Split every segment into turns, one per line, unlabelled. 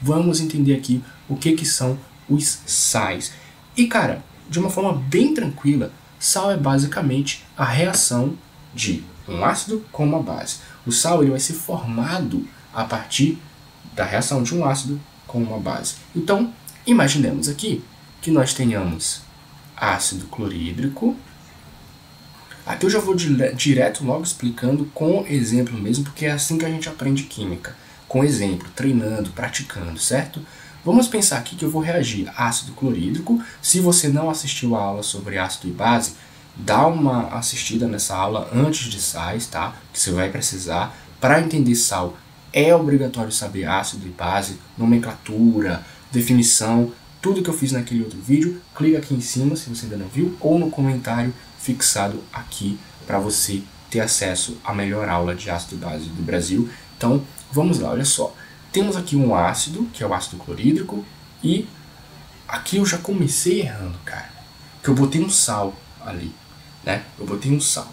vamos entender aqui o que são os sais. E cara, de uma forma bem tranquila, sal é basicamente a reação de um ácido com uma base. O sal ele vai ser formado a partir da reação de um ácido com uma base. Então, imaginemos aqui que nós tenhamos ácido clorídrico. Aqui eu já vou direto logo explicando com exemplo mesmo, porque é assim que a gente aprende química. Com exemplo, treinando, praticando, certo? Vamos pensar aqui que eu vou reagir a ácido clorídrico. Se você não assistiu a aula sobre ácido e base, dá uma assistida nessa aula antes de sais, tá? Que você vai precisar. Para entender sal, é obrigatório saber ácido e base, nomenclatura, definição, tudo que eu fiz naquele outro vídeo. Clica aqui em cima se você ainda não viu, ou no comentário fixado aqui para você ter acesso à melhor aula de ácido e base do Brasil. Então, vamos lá, olha só. Temos aqui um ácido, que é o ácido clorídrico, e aqui eu já comecei errando, cara. Que eu botei um sal ali, né? Eu botei um sal.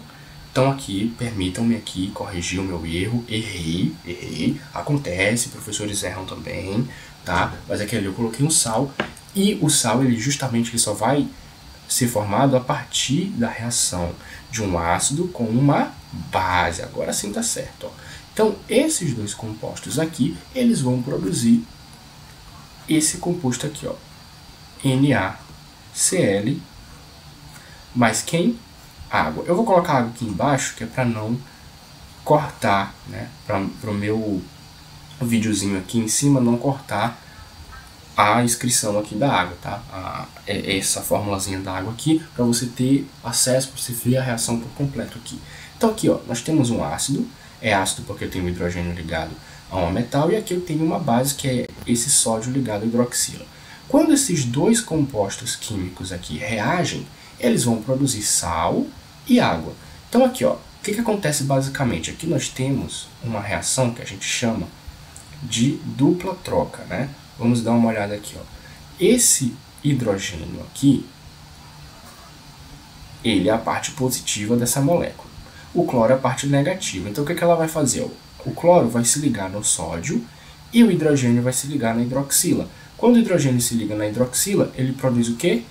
Então aqui, permitam-me aqui corrigir o meu erro. Errei. Acontece, professores erram também, tá? Mas aqui ali eu coloquei um sal, e o sal, ele justamente ele só vai ser formado a partir da reação de um ácido com uma base. Agora sim tá certo, ó. Então, esses dois compostos aqui, eles vão produzir esse composto aqui, ó, NaCl, mais quem? Água. Eu vou colocar água aqui embaixo, que é para não cortar, né, para o meu videozinho aqui em cima não cortar a inscrição aqui da água, tá? Essa formulazinha da água aqui, para você ter acesso, para você ver a reação por completo aqui. Então aqui, ó, nós temos um ácido. É ácido porque eu tenho um hidrogênio ligado a um metal, e aqui eu tenho uma base que é esse sódio ligado à hidroxila. Quando esses dois compostos químicos aqui reagem, eles vão produzir sal e água. Então aqui, ó, o que acontece basicamente? Aqui nós temos uma reação que a gente chama de dupla troca, né? Vamos dar uma olhada aqui, ó. Esse hidrogênio aqui, ele é a parte positiva dessa molécula. O cloro é a parte negativa. Então o que ela vai fazer? O cloro vai se ligar no sódio e o hidrogênio vai se ligar na hidroxila. Quando o hidrogênio se liga na hidroxila, ele produz o quê?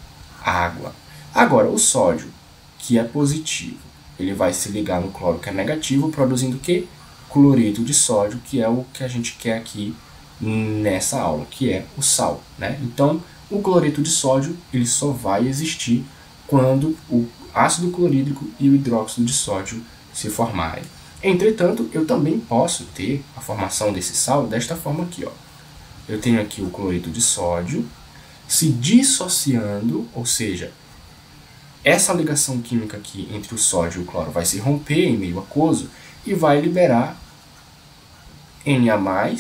Água. Agora, o sódio, que é positivo, ele vai se ligar no cloro, que é negativo, produzindo o quê? Cloreto de sódio, que é o que a gente quer aqui nessa aula, que é o sal, né? Então, o cloreto de sódio, ele só vai existir quando o ácido clorídrico e o hidróxido de sódio se formarem. Entretanto, eu também posso ter a formação desse sal desta forma aqui, ó. Eu tenho aqui o cloreto de sódio se dissociando, ou seja, essa ligação química aqui entre o sódio e o cloro vai se romper em meio aquoso e vai liberar Na+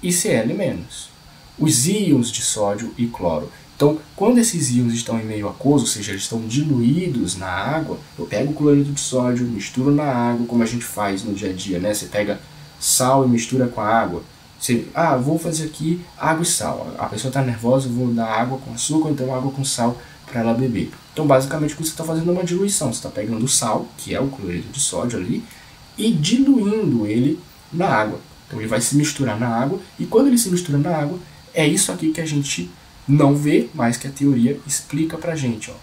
e Cl-. Os íons de sódio e cloro. Então, quando esses íons estão em meio aquoso, ou seja, eles estão diluídos na água, eu pego o cloreto de sódio, misturo na água, como a gente faz no dia a dia, né? Você pega sal e mistura com a água. Você, vou fazer aqui água e sal. A pessoa está nervosa, eu vou dar água com açúcar, então água com sal para ela beber. Então, basicamente, o que você está fazendo é uma diluição. Você está pegando o sal, que é o cloreto de sódio ali, e diluindo ele na água. Então, ele vai se misturar na água, e quando ele se mistura na água, é isso aqui que a gente não vê, mas que a teoria explica pra gente, ó.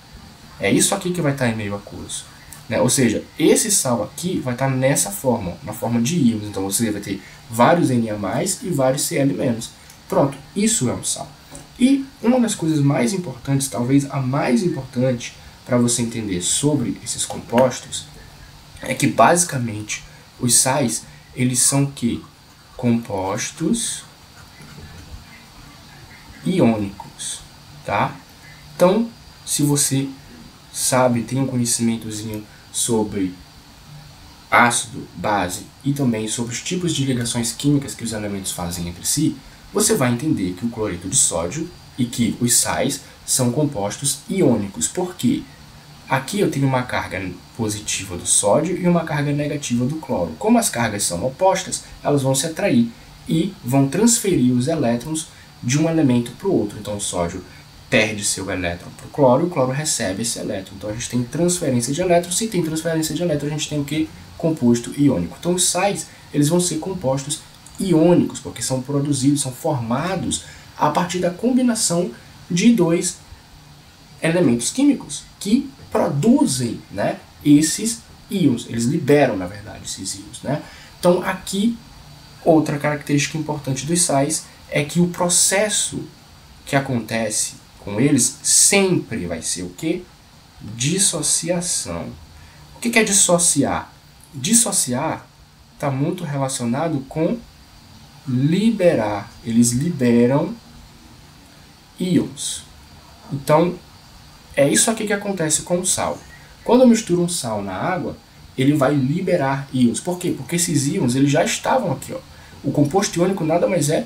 É isso aqui que vai estar em meio aquoso, né? Ou seja, esse sal aqui vai estar nessa forma, na forma de íons. Então você vai ter vários Na+ e vários Cl-. Pronto, isso é um sal. E uma das coisas mais importantes, talvez a mais importante para você entender sobre esses compostos, é que basicamente os sais, eles são que compostos iônicos, tá? Então, se você sabe, tem um conhecimentozinho sobre ácido, base e também sobre os tipos de ligações químicas que os elementos fazem entre si, você vai entender que o cloreto de sódio e que os sais são compostos iônicos. Por quê? Aqui eu tenho uma carga positiva do sódio e uma carga negativa do cloro. Como as cargas são opostas, elas vão se atrair e vão transferir os elétrons de um elemento para o outro. Então o sódio perde seu elétron para o cloro e o cloro recebe esse elétron. Então a gente tem transferência de elétrons. Se tem transferência de elétrons, a gente tem o que? Composto iônico. Então os sais, eles vão ser compostos iônicos, porque são produzidos, são formados a partir da combinação de dois elementos químicos que produzem, né, esses íons. Eles liberam, na verdade, esses íons, né? Então, aqui, outra característica importante dos sais é que o processo que acontece com eles sempre vai ser o quê? Dissociação. O que é dissociar? Dissociar está muito relacionado com liberar. Eles liberam íons. Então, é isso aqui que acontece com o sal. Quando eu misturo um sal na água, ele vai liberar íons. Por quê? Porque esses íons eles já estavam aqui. Ó. O composto iônico nada mais é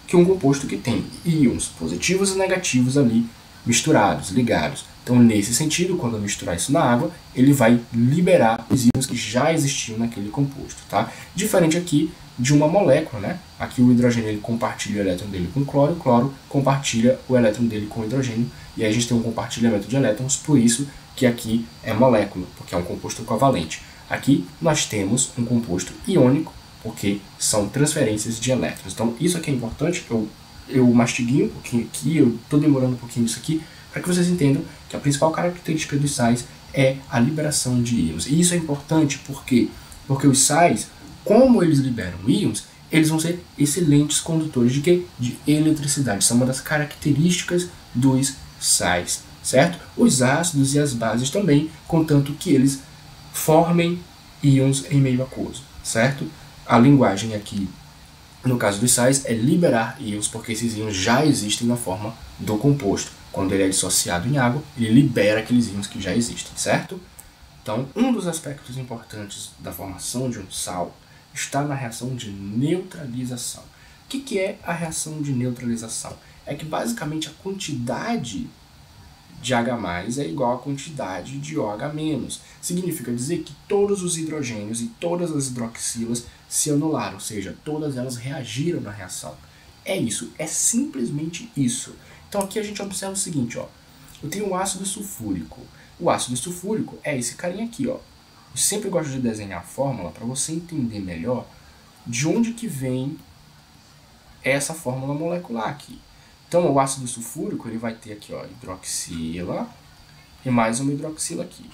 que um composto que tem íons positivos e negativos ali misturados, ligados. Então, nesse sentido, quando eu misturar isso na água, ele vai liberar os íons que já existiam naquele composto. Tá? Diferente aqui de uma molécula, né? Aqui o hidrogênio ele compartilha o elétron dele com o cloro compartilha o elétron dele com o hidrogênio, e aí a gente tem um compartilhamento de elétrons, por isso que aqui é molécula, porque é um composto covalente. Aqui nós temos um composto iônico, porque são transferências de elétrons. Então isso aqui é importante, eu mastiguei um pouquinho aqui, eu estou demorando um pouquinho nisso aqui, para que vocês entendam que a principal característica dos sais é a liberação de íons. E isso é importante porque os sais, como eles liberam íons, eles vão ser excelentes condutores de quê? De eletricidade. São uma das características dos sais, certo? Os ácidos e as bases também, contanto que eles formem íons em meio aquoso, certo? A linguagem aqui, no caso dos sais, é liberar íons, porque esses íons já existem na forma do composto. Quando ele é dissociado em água, ele libera aqueles íons que já existem, certo? Então, um dos aspectos importantes da formação de um sal está na reação de neutralização. O que é a reação de neutralização? É que basicamente a quantidade de H+ é igual à quantidade de OH-. Significa dizer que todos os hidrogênios e todas as hidroxilas se anularam, ou seja, todas elas reagiram na reação. É isso, é simplesmente isso. Então aqui a gente observa o seguinte, ó. Eu tenho um ácido sulfúrico. O ácido sulfúrico é esse carinha aqui, ó. Eu sempre gosto de desenhar a fórmula para você entender melhor de onde que vem essa fórmula molecular aqui. Então, o ácido sulfúrico ele vai ter aqui, ó, hidroxila e mais uma hidroxila aqui.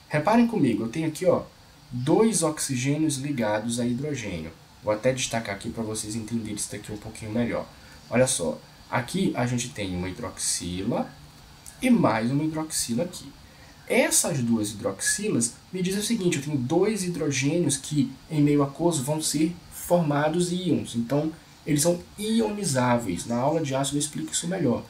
Reparem comigo, eu tenho aqui, ó, 2 oxigênios ligados a hidrogênio. Vou até destacar aqui para vocês entenderem isso daqui um pouquinho melhor. Olha só, aqui a gente tem uma hidroxila e mais uma hidroxila aqui. Essas duas hidroxilas me dizem o seguinte, eu tenho 2 hidrogênios que em meio aquoso vão ser formados íons. Então, eles são ionizáveis. Na aula de ácido eu explico isso melhor.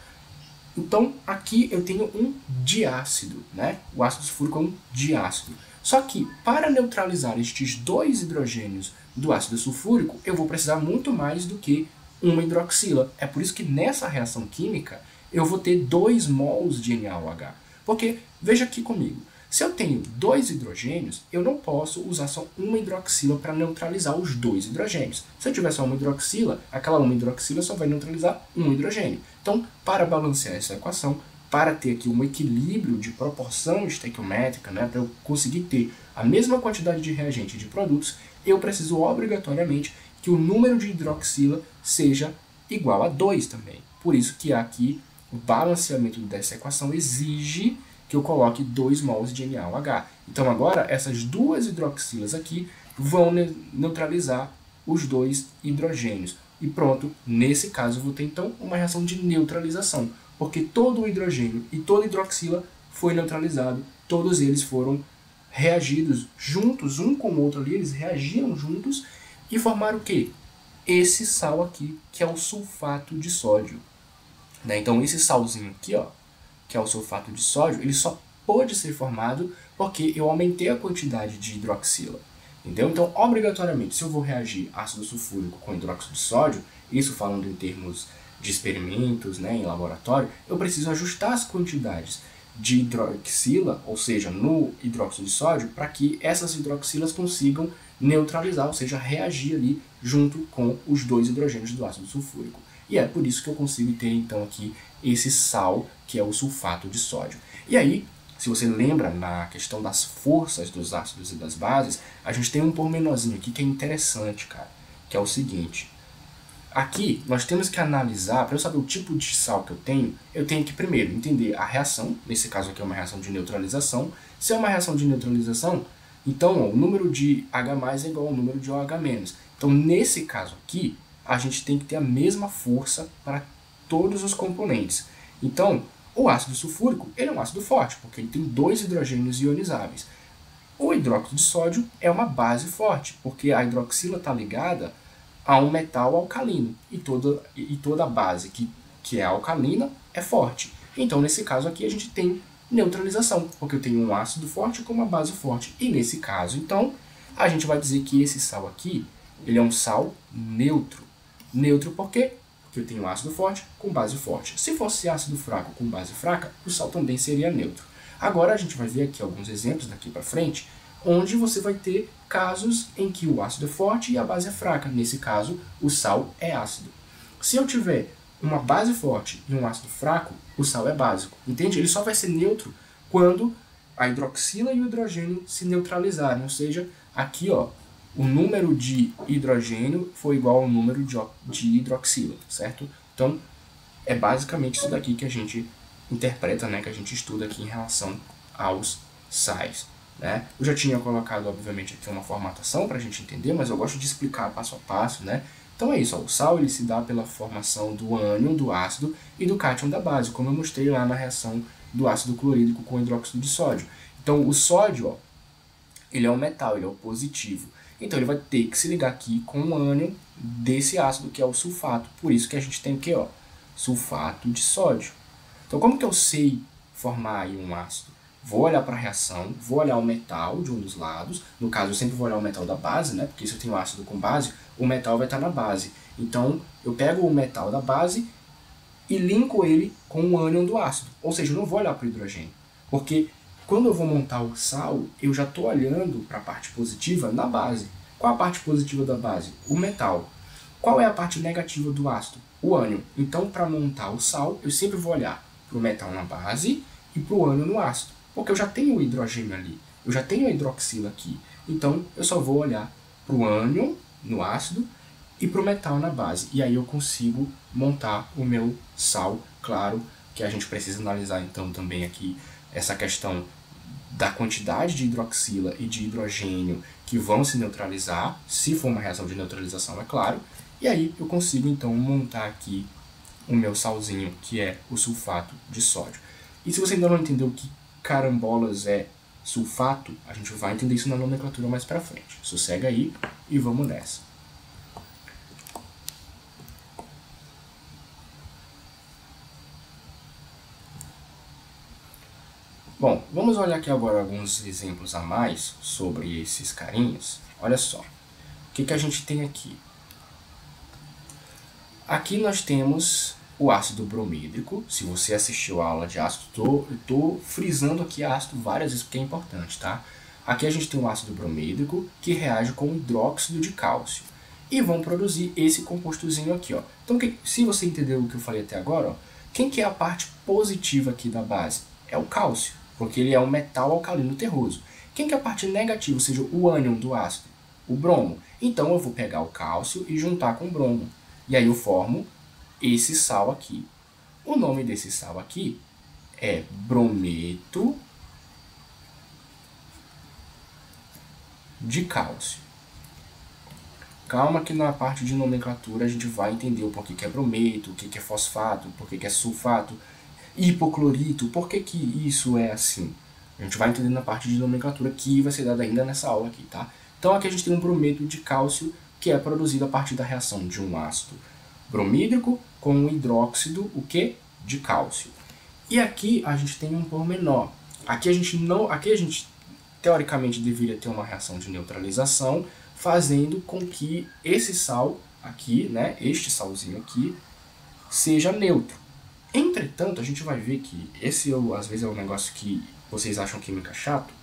Então, aqui eu tenho um diácido, né? O ácido sulfúrico é um diácido. Só que, para neutralizar estes 2 hidrogênios do ácido sulfúrico, eu vou precisar muito mais do que uma hidroxila. É por isso que nessa reação química, eu vou ter 2 mols de NaOH. Porque, veja aqui comigo, se eu tenho 2 hidrogênios, eu não posso usar só uma hidroxila para neutralizar os 2 hidrogênios. Se eu tiver só uma hidroxila, aquela uma hidroxila só vai neutralizar um hidrogênio. Então, para balancear essa equação, para ter aqui um equilíbrio de proporção estequiométrica, né, para eu conseguir ter a mesma quantidade de reagente e de produtos, eu preciso obrigatoriamente que o número de hidroxila seja igual a 2 também. Por isso que aqui o balanceamento dessa equação exige que eu coloque 2 mols de NaOH. Então agora essas 2 hidroxilas aqui vão neutralizar os 2 hidrogênios. E pronto, nesse caso eu vou ter então uma reação de neutralização, porque todo o hidrogênio e toda a hidroxila foi neutralizado, todos eles foram reagidos juntos, um com o outro ali, eles reagiram juntos e formaram o quê? Esse sal aqui, que é o sulfato de sódio. Né? Então esse salzinho aqui, ó, que é o sulfato de sódio, ele só pode ser formado porque eu aumentei a quantidade de hidroxila. Entendeu? Então, obrigatoriamente, se eu vou reagir ácido sulfúrico com hidróxido de sódio, isso falando em termos de experimentos, né, em laboratório, eu preciso ajustar as quantidades de hidroxila, ou seja, no hidróxido de sódio, para que essas hidroxilas consigam neutralizar, ou seja, reagir ali junto com os 2 hidrogênios do ácido sulfúrico. E é por isso que eu consigo ter, então, aqui esse sal, que é o sulfato de sódio. E aí, se você lembra na questão das forças dos ácidos e das bases, a gente tem um pormenorzinho aqui que é interessante, cara. que é o seguinte. Aqui, nós temos que analisar, para eu saber o tipo de sal que eu tenho que primeiro entender a reação, nesse caso aqui é uma reação de neutralização. Se é uma reação de neutralização, então ó, o número de H+ é igual ao número de OH-. Então, nesse caso aqui, a gente tem que ter a mesma força para todos os componentes. Então, o ácido sulfúrico, ele é um ácido forte, porque ele tem 2 hidrogênios ionizáveis. O hidróxido de sódio é uma base forte, porque a hidroxila está ligada a um metal alcalino, e toda a base que é alcalina é forte. Então, nesse caso aqui, a gente tem neutralização, porque eu tenho um ácido forte com uma base forte. E nesse caso, então, a gente vai dizer que esse sal aqui, ele é um sal neutro. Neutro por quê? Porque eu tenho ácido forte com base forte. Se fosse ácido fraco com base fraca, o sal também seria neutro. Agora a gente vai ver aqui alguns exemplos daqui para frente, onde você vai ter casos em que o ácido é forte e a base é fraca. Nesse caso, o sal é ácido. Se eu tiver uma base forte e um ácido fraco, o sal é básico. Entende? Ele só vai ser neutro quando a hidroxila e o hidrogênio se neutralizarem. Ou seja, aqui ó, o número de hidrogênio foi igual ao número de hidroxila, certo? Então, é basicamente isso daqui que a gente interpreta, né, que a gente estuda aqui em relação aos sais. Né? Eu já tinha colocado, obviamente, aqui uma formatação para a gente entender, mas eu gosto de explicar passo a passo. Né? Então é isso, ó, o sal ele se dá pela formação do ânion do ácido e do cátion da base, como eu mostrei lá na reação do ácido clorídrico com hidróxido de sódio. Então o sódio, ó, ele é um metal, ele é o positivo. Então ele vai ter que se ligar aqui com o ânion desse ácido, que é o sulfato. Por isso que a gente tem o quê? Ó? Sulfato de sódio. Então como que eu sei formar aí um ácido? Vou olhar para a reação, vou olhar o metal de um dos lados. No caso, eu sempre vou olhar o metal da base, né? Porque se eu tenho ácido com base, o metal vai estar na base. Então, eu pego o metal da base e linko ele com o ânion do ácido. Ou seja, eu não vou olhar para o hidrogênio. Porque quando eu vou montar o sal, eu já estou olhando para a parte positiva na base. Qual a parte positiva da base? O metal. Qual é a parte negativa do ácido? O ânion. Então, para montar o sal, eu sempre vou olhar para o metal na base e para o ânion no ácido. Porque eu já tenho o hidrogênio ali, eu já tenho a hidroxila aqui. Então, eu só vou olhar para o ânion no ácido e para o metal na base. E aí eu consigo montar o meu sal. Claro que a gente precisa analisar então também aqui essa questão da quantidade de hidroxila e de hidrogênio que vão se neutralizar, se for uma reação de neutralização, é claro. E aí eu consigo então montar aqui o meu salzinho, que é o sulfato de sódio. E se você ainda não entendeu o que carambolas é sulfato, a gente vai entender isso na nomenclatura mais pra frente. Sossega aí e vamos nessa. Bom, vamos olhar aqui agora alguns exemplos a mais sobre esses carinhos. Olha só, o que a gente tem aqui? Aqui nós temos o ácido bromídrico. Se você assistiu a aula de ácido, eu estou frisando aqui ácido várias vezes porque é importante, tá? Aqui a gente tem o ácido bromídrico que reage com hidróxido de cálcio e vão produzir esse compostozinho aqui, ó. Então, se você entendeu o que eu falei até agora, ó, quem que é a parte positiva aqui da base? É o cálcio, porque ele é um metal alcalino terroso. Quem que é a parte negativa, ou seja, o ânion do ácido? O bromo. Então eu vou pegar o cálcio e juntar com o bromo. E aí eu formo esse sal aqui. O nome desse sal aqui é brometo de cálcio. Calma que na parte de nomenclatura a gente vai entender o porquê que é brometo, o que é fosfato, o porquê que é sulfato, hipoclorito, por que isso é assim. A gente vai entender na parte de nomenclatura que vai ser dada ainda nessa aula aqui, tá? Então aqui a gente tem um brometo de cálcio que é produzido a partir da reação de um ácido bromídrico com um hidróxido, o que? De cálcio. E aqui a gente tem um pormenor. Aqui a gente teoricamente deveria ter uma reação de neutralização, fazendo com que esse sal aqui, né, este salzinho aqui, seja neutro. Entretanto, a gente vai ver que esse às vezes é um negócio que vocês acham química chato,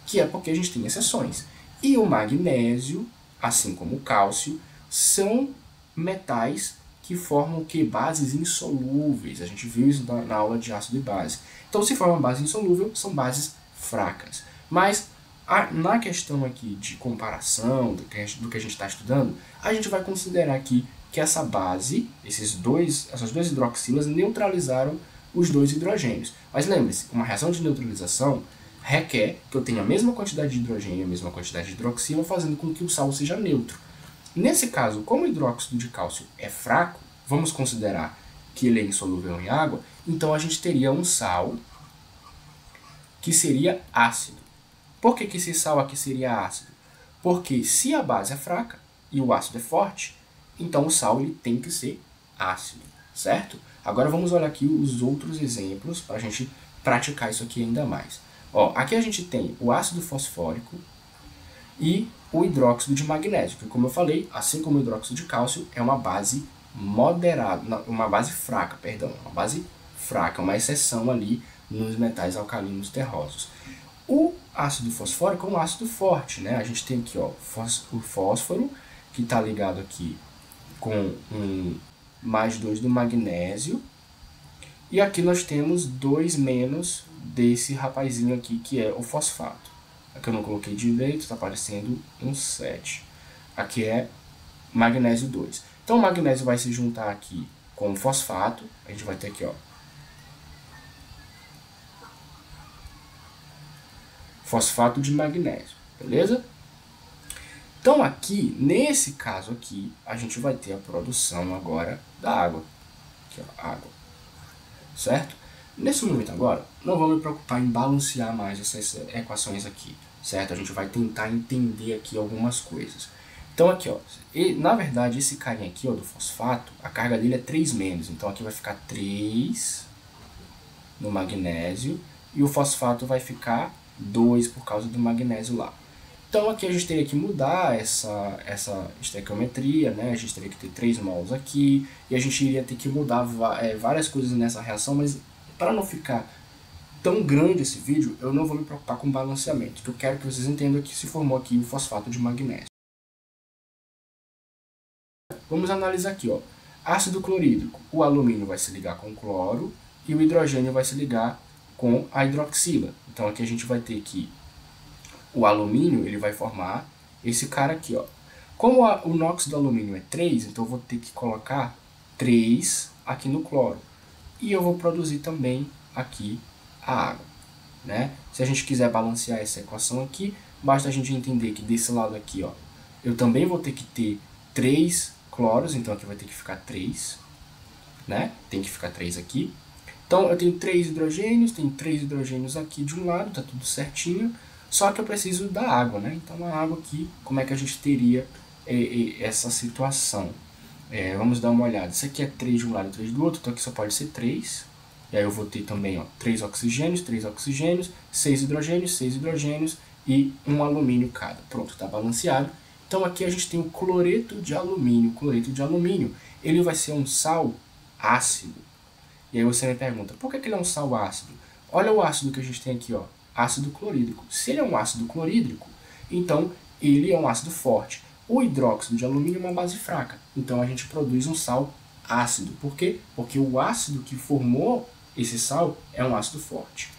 que é porque a gente tem exceções. E o magnésio, assim como o cálcio, são metais que formam que bases insolúveis. A gente viu isso na aula de ácido e base. Então, se forma base insolúvel, são bases fracas. Mas Na questão aqui de comparação do que a gente está estudando, a gente vai considerar aqui que essa base, essas duas hidroxilas neutralizaram os dois hidrogênios. Mas lembre-se, uma reação de neutralização requer que eu tenha a mesma quantidade de hidrogênio e a mesma quantidade de hidroxila, fazendo com que o sal seja neutro. Nesse caso, como o hidróxido de cálcio é fraco, vamos considerar que ele é insolúvel em água, então a gente teria um sal que seria ácido. Por que esse sal aqui seria ácido? Porque se a base é fraca e o ácido é forte, então o sal ele tem que ser ácido, certo? Agora vamos olhar aqui os outros exemplos para a gente praticar isso aqui ainda mais. Ó, aqui a gente tem o ácido fosfórico e o hidróxido de magnésio, que como eu falei, assim como o hidróxido de cálcio, é uma base moderada, uma base fraca, uma exceção ali nos metais alcalinos terrosos. O ácido fosfórico é um ácido forte, né? A gente tem aqui ó, o fósforo, que está ligado aqui com um +2 do magnésio, e aqui nós temos 2 menos desse rapazinho aqui, que é o fosfato. Aqui eu não coloquei direito, está aparecendo um 7. Aqui é magnésio 2. Então o magnésio vai se juntar aqui com o fosfato, a gente vai ter aqui ó, fosfato de magnésio, beleza? Então aqui, nesse caso aqui, a gente vai ter a produção agora da água. Aqui ó, água, certo? Nesse momento agora, não vou me preocupar em balancear mais essas equações aqui, certo? A gente vai tentar entender aqui algumas coisas. Então aqui ó, na verdade esse carinha aqui ó, do fosfato, a carga dele é 3 menos, então aqui vai ficar 3 no magnésio, e o fosfato vai ficar 2 por causa do magnésio lá. Então aqui a gente teria que mudar essa estequiometria, né? A gente teria que ter 3 mols aqui, e a gente iria ter que mudar várias coisas nessa reação, mas para não ficar tão grande esse vídeo, eu não vou me preocupar com balanceamento, que eu quero que vocês entendam que se formou aqui o fosfato de magnésio. Vamos analisar aqui, ó. Ácido clorídrico, o alumínio vai se ligar com o cloro, e o hidrogênio vai se ligar com a hidroxila. Então aqui a gente vai ter que o alumínio ele vai formar esse cara aqui, ó. Como o NOx do alumínio é 3, então eu vou ter que colocar 3 aqui no cloro. E eu vou produzir também aqui a água, né? Se a gente quiser balancear essa equação aqui, basta a gente entender que desse lado aqui, ó, eu também vou ter que ter 3 cloros, então aqui vai ter que ficar 3, né? Tem que ficar 3 aqui. Então eu tenho 3 hidrogênios, tem 3 hidrogênios aqui de um lado, tá tudo certinho. Só que eu preciso da água, né? Então a água aqui, como é que a gente teria essa situação? Vamos dar uma olhada. Isso aqui é 3 de um lado e 3 do outro, então aqui só pode ser 3. E aí eu vou ter também ó, 3 oxigênios, 6 hidrogênios e um alumínio cada. Pronto, está balanceado. Então aqui a gente tem o cloreto de alumínio. O cloreto de alumínio, ele vai ser um sal ácido. E aí você me pergunta, por que ele é um sal ácido? Olha o ácido que a gente tem aqui, ó, ácido clorídrico. Se ele é um ácido clorídrico, então ele é um ácido forte. O hidróxido de alumínio é uma base fraca, então a gente produz um sal ácido. Por quê? Porque o ácido que formou esse sal é um ácido forte.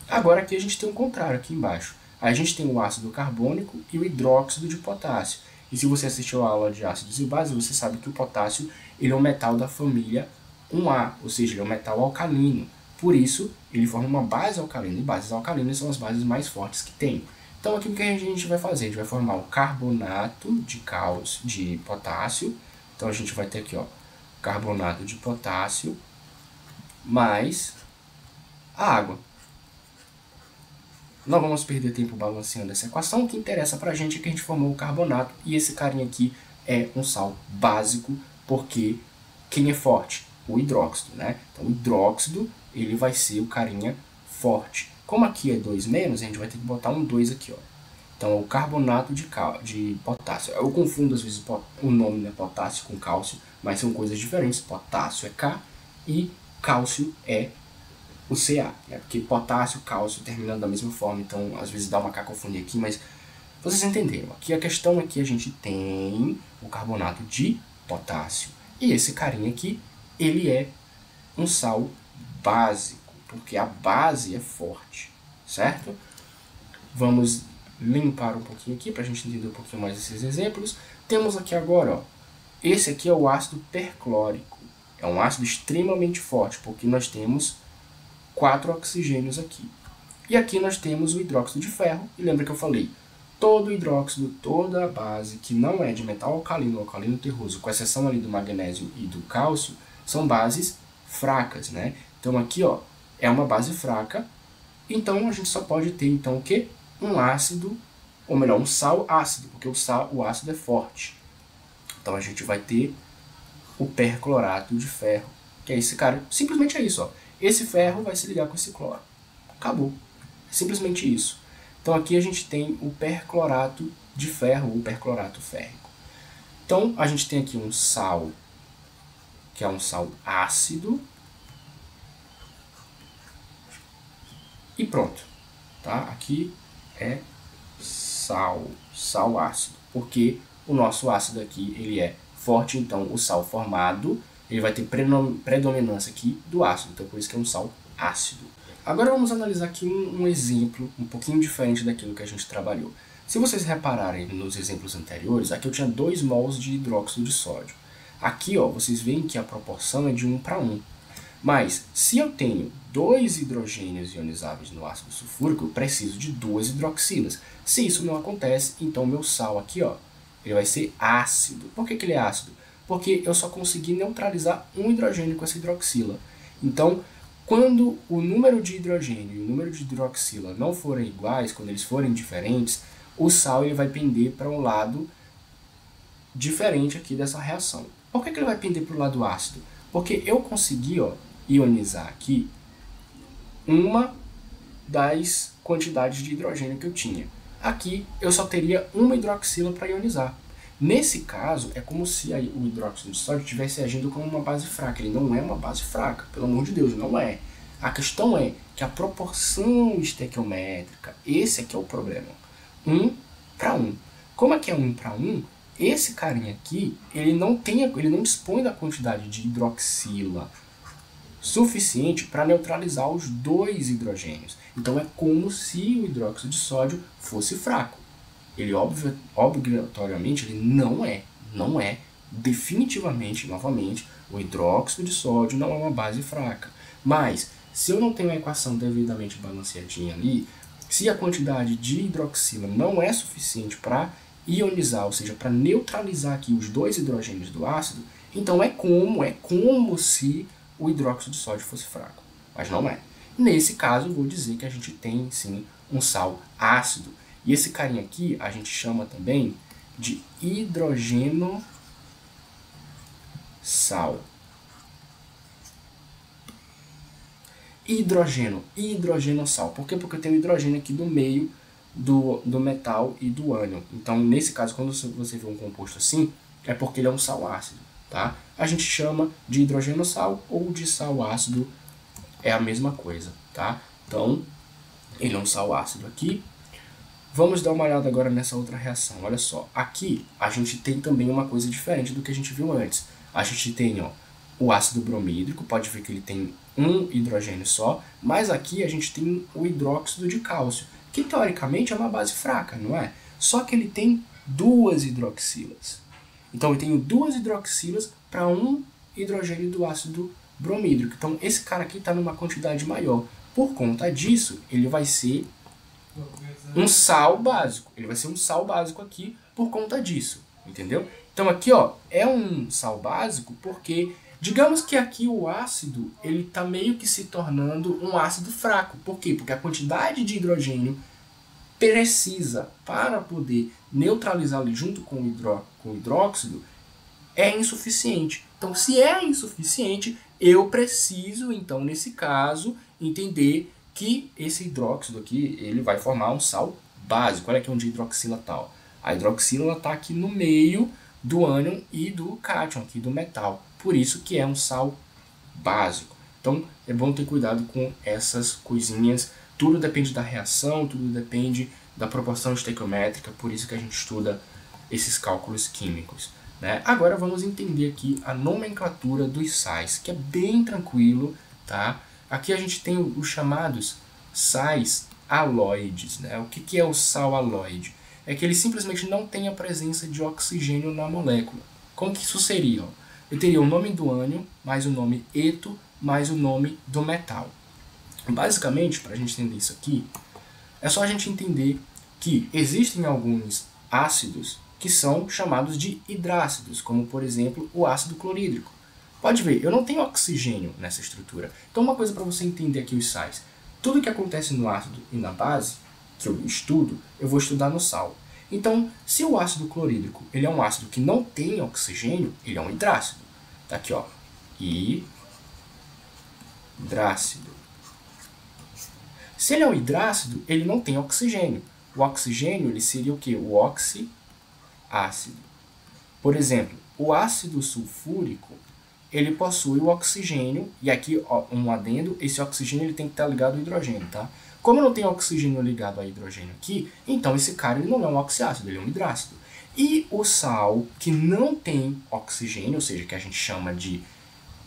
Agora aqui a gente tem um contrário aqui embaixo. A gente tem o ácido carbônico e o hidróxido de potássio. E se você assistiu a aula de ácidos e bases, você sabe que o potássio ele é um metal da família 1A, ou seja, ele é um metal alcalino. Por isso, ele forma uma base alcalina, e bases alcalinas são as bases mais fortes que tem. Então, aqui o que a gente vai fazer? A gente vai formar o carbonato de potássio. Então, a gente vai ter aqui, ó, carbonato de potássio mais a água. Não vamos perder tempo balanceando essa equação. O que interessa pra gente é que a gente formou o carbonato, e esse carinha aqui é um sal básico, porque quem é forte? O hidróxido, né? Então, o hidróxido, ele vai ser o carinha forte. Como aqui é 2 menos, a gente vai ter que botar um 2 aqui, ó. Então, é o carbonato de potássio. Eu confundo, às vezes, o nome, né, potássio com cálcio, mas são coisas diferentes. Potássio é K e cálcio é o Ca, né? Porque potássio e cálcio terminam da mesma forma, então, às vezes, dá uma cacofonia aqui, mas vocês entenderam. Aqui a questão é que a gente tem o carbonato de potássio. E esse carinha aqui, ele é um sal básico, porque a base é forte, certo? Vamos limpar um pouquinho aqui para a gente entender um pouquinho mais esses exemplos. Temos aqui agora, ó, esse aqui é o ácido perclórico. É um ácido extremamente forte, porque nós temos 4 oxigênios aqui. E aqui nós temos o hidróxido de ferro, e lembra que eu falei, todo hidróxido, toda a base que não é de metal alcalino ou alcalino terroso, com exceção ali do magnésio e do cálcio, são bases fracas, né? Então aqui, ó, é uma base fraca, então a gente só pode ter então o quê? Um ácido, ou melhor, um sal ácido, porque o ácido é forte. Então a gente vai ter o perclorato de ferro, que é esse cara, simplesmente é isso, ó. Esse ferro vai se ligar com esse cloro. Acabou. É simplesmente isso. Então aqui a gente tem o perclorato de ferro, ou perclorato férrico. Então a gente tem aqui um sal, que é um sal ácido, e pronto. Tá? Aqui é sal ácido, porque o nosso ácido aqui ele é forte, então o sal formado ele vai ter predominância aqui do ácido, então por isso que é um sal ácido. Agora vamos analisar aqui um exemplo um pouquinho diferente daquilo que a gente trabalhou. Se vocês repararem nos exemplos anteriores, aqui eu tinha 2 mols de hidróxido de sódio. Aqui, ó, vocês veem que a proporção é de 1 para 1. Mas, se eu tenho 2 hidrogênios ionizáveis no ácido sulfúrico, eu preciso de 2 hidroxilas. Se isso não acontece, então o meu sal aqui, ó, ele vai ser ácido. Por que ele é ácido? Porque eu só consegui neutralizar um hidrogênio com essa hidroxila. Então, quando o número de hidrogênio e o número de hidroxila não forem iguais, quando eles forem diferentes, o sal ele vai pender para um lado diferente aqui dessa reação. Por que ele vai pender para o lado ácido? Porque eu consegui, ó, ionizar aqui uma das quantidades de hidrogênio que eu tinha. Aqui eu só teria uma hidroxila para ionizar. Nesse caso, é como se o hidróxido de sódio estivesse agindo como uma base fraca. Ele não é uma base fraca, pelo amor de Deus, não é. A questão é que a proporção estequiométrica, esse aqui é o problema. 1 para 1. Como é que é 1 para 1? Esse carinha aqui, ele não dispõe da quantidade de hidroxila suficiente para neutralizar os 2 hidrogênios. Então é como se o hidróxido de sódio fosse fraco. Ele obrigatoriamente ele não é, definitivamente, novamente, o hidróxido de sódio não é uma base fraca. Mas, se eu não tenho a equação devidamente balanceadinha ali, se a quantidade de hidroxila não é suficiente para ionizar, ou seja, para neutralizar aqui os 2 hidrogênios do ácido, então é como se o hidróxido de sódio fosse fraco. Mas não é. Nesse caso, eu vou dizer que a gente tem, sim, um sal ácido. E esse carinha aqui a gente chama também de hidrogeno sal. Hidrogeno-sal. Por quê? Porque eu tenho hidrogênio aqui do meio do metal e do ânion. Então, nesse caso, quando você vê um composto assim, é porque ele é um sal ácido. Tá? A gente chama de hidrogeno-sal ou de sal ácido, é a mesma coisa. Tá? Então, ele é um sal ácido aqui. Vamos dar uma olhada agora nessa outra reação. Olha só, aqui a gente tem também uma coisa diferente do que a gente viu antes. A gente tem, ó, o ácido bromídrico, pode ver que ele tem um hidrogênio só, mas aqui a gente tem o hidróxido de cálcio, que teoricamente é uma base fraca, não é? Só que ele tem 2 hidroxilas. Então eu tenho 2 hidroxilas para um hidrogênio do ácido bromídrico. Então esse cara aqui está numa quantidade maior. Por conta disso, ele vai ser um sal básico. Ele vai ser um sal básico aqui por conta disso, entendeu? Então aqui, ó, é um sal básico porque, digamos que aqui o ácido, ele está meio que se tornando um ácido fraco. Por quê? Porque a quantidade de hidrogênio precisa para poder neutralizar ali junto com o hidróxido é insuficiente. Então, se é insuficiente, eu preciso, então, nesse caso, entender que esse hidróxido aqui, ele vai formar um sal básico. Olha aqui onde a hidroxila está. A hidroxila está aqui no meio do ânion e do cátion, aqui do metal. Por isso que é um sal básico. Então, é bom ter cuidado com essas coisinhas. Tudo depende da reação, tudo depende da proporção estequiométrica, por isso que a gente estuda esses cálculos químicos. Né? Agora vamos entender aqui a nomenclatura dos sais, que é bem tranquilo. Tá? Aqui a gente tem os chamados sais aloides, né? O que é o sal aloide? É que ele simplesmente não tem a presença de oxigênio na molécula. Como que isso seria? Eu teria o nome do ânion, mais o nome eto, mais o nome do metal. Basicamente, para a gente entender isso aqui, é só a gente entender que existem alguns ácidos que são chamados de hidrácidos, como por exemplo o ácido clorídrico. Pode ver, eu não tenho oxigênio nessa estrutura. Então uma coisa para você entender aqui os sais. Tudo que acontece no ácido e na base, que eu estudo, eu vou estudar no sal. Então, se o ácido clorídrico ele é um ácido que não tem oxigênio, ele é um hidrácido. Tá aqui, ó. Hidrácido. Se ele é um hidrácido, ele não tem oxigênio. O oxigênio ele seria o quê? O oxiácido. Por exemplo, o ácido sulfúrico ele possui o oxigênio, e aqui ó, um adendo, esse oxigênio ele tem que estar ligado ao hidrogênio, tá? Como não tem oxigênio ligado ao hidrogênio aqui, então esse cara ele não é um oxiácido, ele é um hidrácido. E o sal que não tem oxigênio, ou seja, que a gente chama de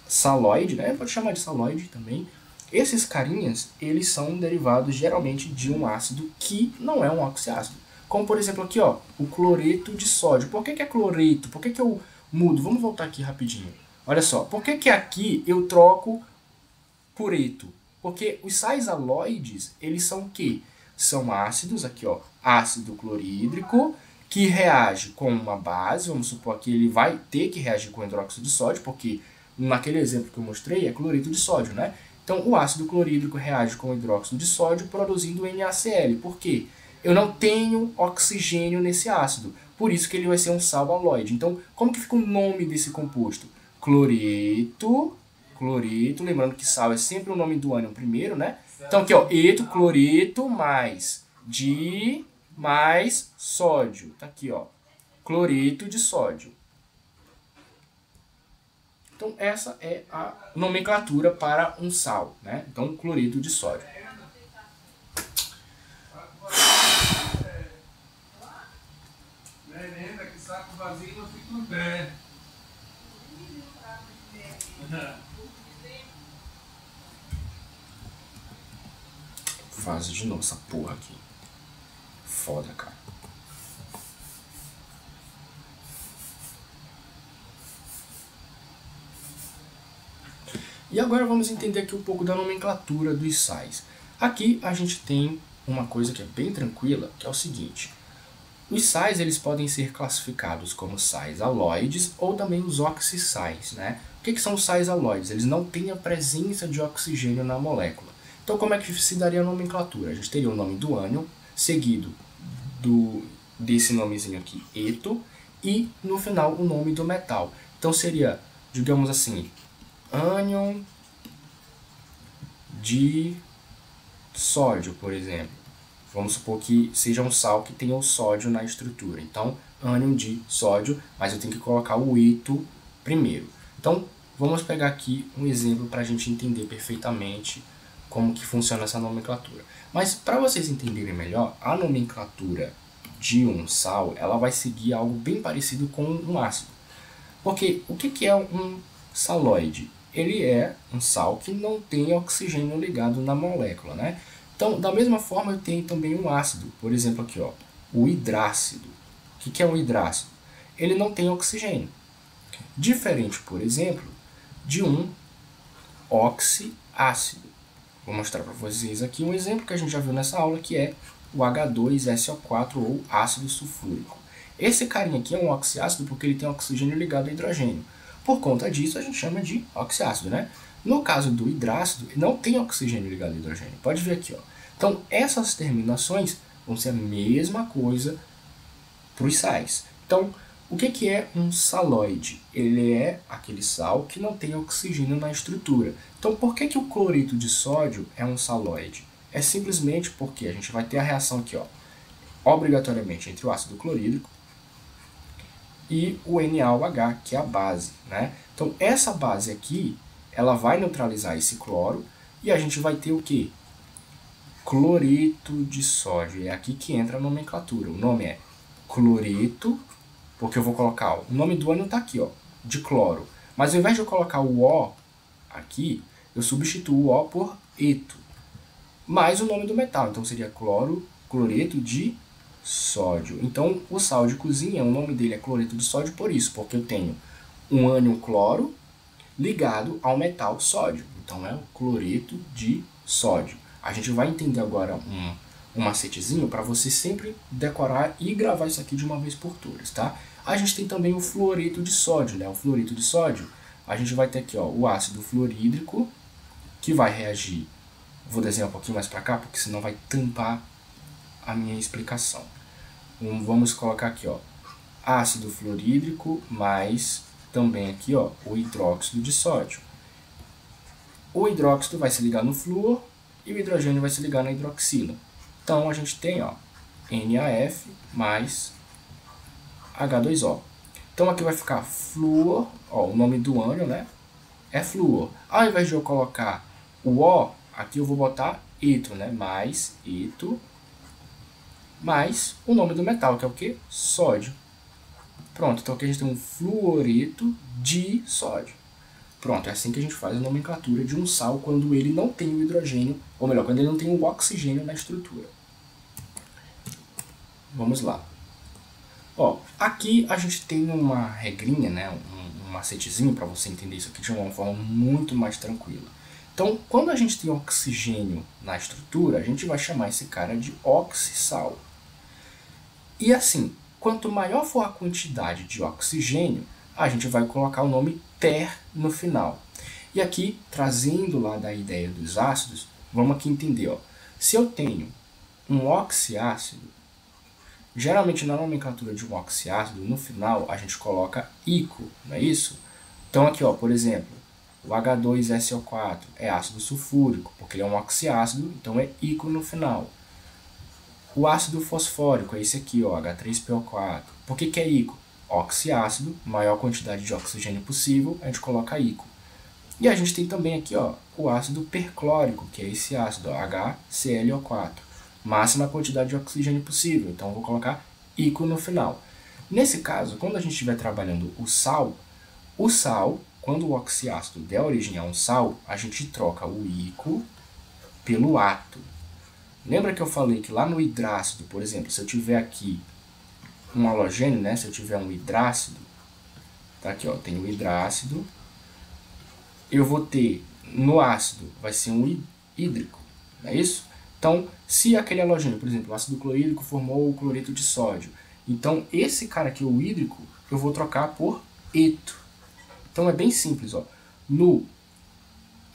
saloide, né? Pode chamar de saloide também. Esses carinhas, eles são derivados geralmente de um ácido que não é um oxiácido. Como por exemplo aqui, ó, o cloreto de sódio. Por que é cloreto? Por que eu mudo? Vamos voltar aqui rapidinho. Olha só, por que aqui eu troco por eto? Porque os sais aloides, eles são o quê? São ácidos, aqui ó, ácido clorídrico, que reage com uma base, vamos supor que ele vai ter que reagir com hidróxido de sódio, porque naquele exemplo que eu mostrei é cloreto de sódio, né? Então o ácido clorídrico reage com o hidróxido de sódio produzindo NaCl. Por quê? Eu não tenho oxigênio nesse ácido, por isso que ele vai ser um sal aloide. Então, como que fica o nome desse composto? Cloreto, lembrando que sal é sempre o nome do ânion primeiro, né? Então aqui, ó, eto, cloreto, mais mais sódio. Tá aqui, ó, cloreto de sódio. Então essa é a nomenclatura para um sal, né? Então cloreto de sódio.
Merenda que saco vazio não fica no pé.
Faz de novo essa porra aqui. Foda, cara. E agora vamos entender aqui um pouco da nomenclatura dos sais. Aqui a gente tem uma coisa que é bem tranquila, que é o seguinte. Os sais eles podem ser classificados como sais aloides ou também os oxissais, né? O que são os sais aloides? Eles não têm a presença de oxigênio na molécula. Então como é que se daria a nomenclatura? A gente teria o nome do ânion, seguido desse nomezinho aqui, eto, e no final o nome do metal. Então seria, digamos assim, ânion de sódio, por exemplo. Vamos supor que seja um sal que tenha o sódio na estrutura. Então, ânion de sódio, mas eu tenho que colocar o eto primeiro. Então, vamos pegar aqui um exemplo para a gente entender perfeitamente como que funciona essa nomenclatura. Mas, para vocês entenderem melhor, a nomenclatura de um sal, ela vai seguir algo bem parecido com um ácido. Porque o que é um saloide? Ele é um sal que não tem oxigênio ligado na molécula, né? Então, da mesma forma, eu tenho também um ácido. Por exemplo, aqui, ó, o hidrácido. O que é um hidrácido? Ele não tem oxigênio. Diferente, por exemplo, de um oxiácido. Vou mostrar para vocês aqui um exemplo que a gente já viu nessa aula, que é o H2SO4 ou ácido sulfúrico. Esse carinha aqui é um oxiácido porque ele tem oxigênio ligado a hidrogênio. Por conta disso, a gente chama de oxiácido, né? No caso do hidrácido, não tem oxigênio ligado a hidrogênio. Pode ver aqui, ó. Então, essas terminações vão ser a mesma coisa para os sais. Então, o que é um saloide? Ele é aquele sal que não tem oxigênio na estrutura. Então, por que o cloreto de sódio é um saloide? É simplesmente porque a gente vai ter a reação aqui, ó, obrigatoriamente entre o ácido clorídrico e o NaOH, que é a base, né? Então, essa base aqui, ela vai neutralizar esse cloro e a gente vai ter o quê? Cloreto de sódio. É aqui que entra a nomenclatura. O nome é cloreto, porque eu vou colocar, ó, o nome do ânion está aqui, ó, de cloro. Mas ao invés de eu colocar o O aqui, eu substituo o O por eto. mais o nome do metal. Então seria cloreto de sódio. Então o sal de cozinha, o nome dele é cloreto de sódio por isso, porque eu tenho um ânion cloro ligado ao metal sódio. Então é o cloreto de sódio. A gente vai entender agora um macetezinho para você sempre decorar e gravar isso aqui de uma vez por todas, tá? A gente tem também o fluoreto de sódio, né? O fluoreto de sódio, a gente vai ter aqui, ó, o ácido fluorídrico, que vai reagir. Vou desenhar um pouquinho mais para cá, porque senão vai tampar a minha explicação. Então, vamos colocar aqui, ó, ácido fluorídrico mais também aqui, ó, o hidróxido de sódio. O hidróxido vai se ligar no flúor e o hidrogênio vai se ligar na hidroxila. Então a gente tem, ó, NaF mais H2O. Então aqui vai ficar flúor, ó, o nome do ânion, né, é flúor. Ao invés de eu colocar o O, aqui eu vou botar eto, né, mais eto, mais o nome do metal, que é o que? Sódio. Pronto, então aqui a gente tem um fluoreto de sódio. Pronto, é assim que a gente faz a nomenclatura de um sal quando ele não tem o hidrogênio, ou melhor, quando ele não tem o oxigênio na estrutura. Vamos lá. Ó, aqui a gente tem uma regrinha, né, um macetezinho para você entender isso aqui de uma forma muito mais tranquila. Então, quando a gente tem oxigênio na estrutura, a gente vai chamar esse cara de oxissal. E assim, quanto maior for a quantidade de oxigênio, a gente vai colocar o nome per no final. E aqui, trazendo lá da ideia dos ácidos, vamos aqui entender, ó. Se eu tenho um oxiácido, geralmente na nomenclatura de um oxiácido, no final a gente coloca ico, não é isso? Então aqui, ó, por exemplo, o H2SO4 é ácido sulfúrico, porque ele é um oxiácido, então é ico no final. O ácido fosfórico é esse aqui, ó, H3PO4. Por que que é ico? Oxiácido, maior quantidade de oxigênio possível, a gente coloca ico. E a gente tem também aqui, ó, o ácido perclórico, que é esse ácido, ó, HClO4. Máxima quantidade de oxigênio possível, então eu vou colocar ico no final. Nesse caso, quando a gente estiver trabalhando o sal, quando o oxiácido der origem a um sal, a gente troca o ico pelo ato. Lembra que eu falei que lá no hidrácido, por exemplo, se eu tiver aqui um halogênio, né? Se eu tiver um hidrácido, tá aqui, ó, tem o hidrácido, eu vou ter no ácido, vai ser um hídrico, não é isso? Então, se aquele halogênio, por exemplo, o ácido clorídrico formou o cloreto de sódio, então esse cara aqui, o hídrico, eu vou trocar por eto. Então é bem simples, ó. No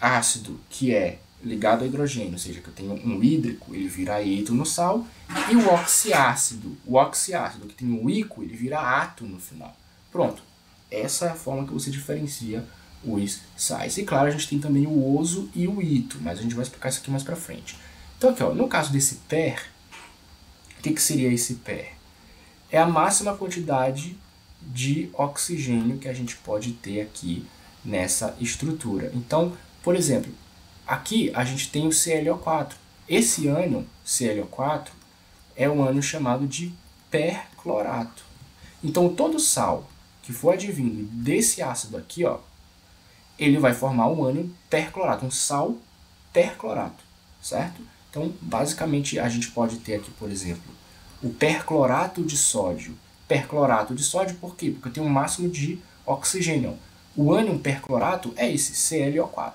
ácido que é ligado ao hidrogênio, ou seja, que eu tenho um hídrico, ele vira eto no sal, e o oxiácido que tem um ico, ele vira ato no final. Pronto, essa é a forma que você diferencia os sais. E claro, a gente tem também o oso e o ito, mas a gente vai explicar isso aqui mais pra frente. Então aqui, ó, no caso desse per, o que seria esse per? É a máxima quantidade de oxigênio que a gente pode ter aqui nessa estrutura. Então, por exemplo, aqui a gente tem o ClO4. Esse ânion, ClO4, é um ânion chamado de perclorato. Então, todo sal que for advindo desse ácido aqui, ó, ele vai formar um ânion perclorato, um sal perclorato, certo? Então, basicamente, a gente pode ter aqui, por exemplo, o perclorato de sódio. Perclorato de sódio, por quê? Porque eu tenho um máximo de oxigênio. O ânion perclorato é esse, ClO4.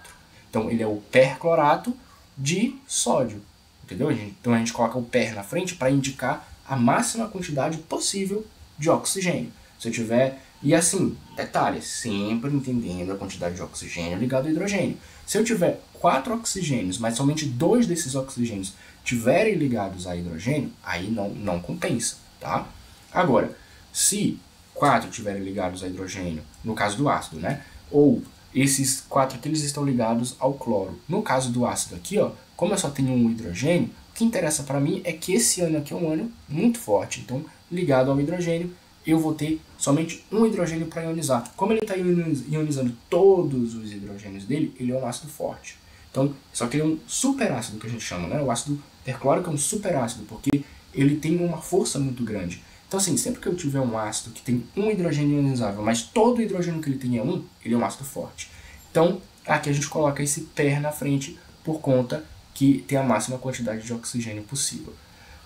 Então, ele é o perclorato de sódio, entendeu? Então, a gente coloca o per na frente para indicar a máxima quantidade possível de oxigênio. Se eu tiver... E assim, detalhe, sempre entendendo a quantidade de oxigênio ligado ao hidrogênio. Se eu tiver 4 oxigênios, mas somente 2 desses oxigênios tiverem ligados a hidrogênio, aí não compensa, tá? Agora, se 4 tiverem ligados a hidrogênio, no caso do ácido, né? Ou esses 4 aqui eles estão ligados ao cloro. No caso do ácido aqui, ó, como eu só tenho um hidrogênio, o que interessa para mim é que esse ânion aqui é um ânion muito forte. Então, ligado ao hidrogênio, eu vou ter somente um hidrogênio para ionizar. Como ele está ionizando todos os hidrogênios dele, ele é um ácido forte. Então, só que ele é um superácido que a gente chama, né? O ácido perclórico é um superácido, porque ele tem uma força muito grande. Então, assim, sempre que eu tiver um ácido que tem um hidrogênio ionizável, mas todo o hidrogênio que ele tem é ele é um ácido forte. Então, aqui a gente coloca esse per na frente por conta que tem a máxima quantidade de oxigênio possível.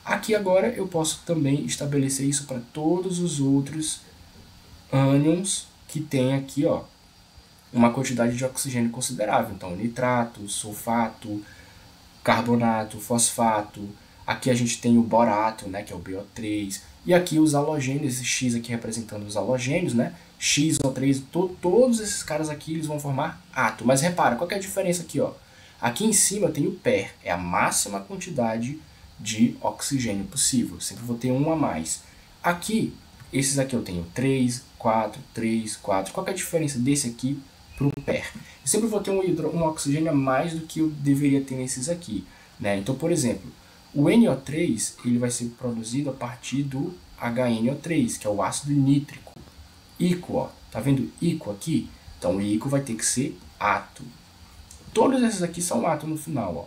Aqui agora eu posso também estabelecer isso para todos os outros ânions que tem aqui, ó, uma quantidade de oxigênio considerável. Então, nitrato, sulfato, carbonato, fosfato. Aqui a gente tem o borato, né, que é o BO3. E aqui os halogênios, esse X aqui representando os halogênios, né? X, O3, todos esses caras aqui eles vão formar átomo. Mas repara, qual que é a diferença aqui, ó? Aqui em cima eu tenho PER, é a máxima quantidade de oxigênio possível. Sempre vou ter um a mais. Aqui, esses aqui eu tenho 3, 4, 3, 4. Qual que é a diferença desse aqui para o PER? Eu sempre vou ter um oxigênio a mais do que eu deveria ter nesses aqui, né? Então, por exemplo, o NO3 ele vai ser produzido a partir do HNO3, que é o ácido nítrico. ICO, ó, tá vendo ICO aqui? Então, o ICO vai ter que ser átomo. Todos esses aqui são átomos no final, ó.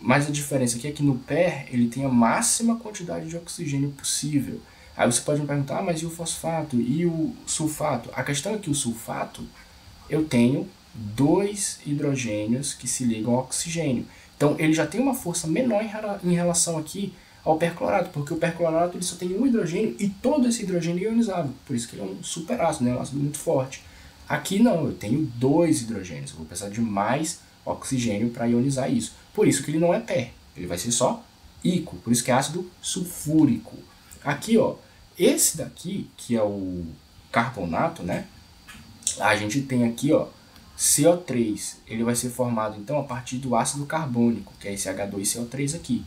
Mas a diferença aqui é que no PER ele tem a máxima quantidade de oxigênio possível. Aí você pode me perguntar, mas e o fosfato? E o sulfato? A questão é que o sulfato, eu tenho 2 hidrogênios que se ligam ao oxigênio. Então ele já tem uma força menor em relação aqui ao perclorato, porque o perclorato ele só tem um hidrogênio e todo esse hidrogênio é ionizado. Por isso que ele é um superácido, né? Um ácido muito forte. Aqui não, eu tenho 2 hidrogênios. Eu vou precisar de mais oxigênio para ionizar isso. Por isso que ele não é PER. Ele vai ser só ICO. Por isso que é ácido sulfúrico. Aqui, ó, esse daqui, que é o carbonato, né? A gente tem aqui, ó, CO3. Ele vai ser formado, então, a partir do ácido carbônico, que é esse H2CO3 aqui.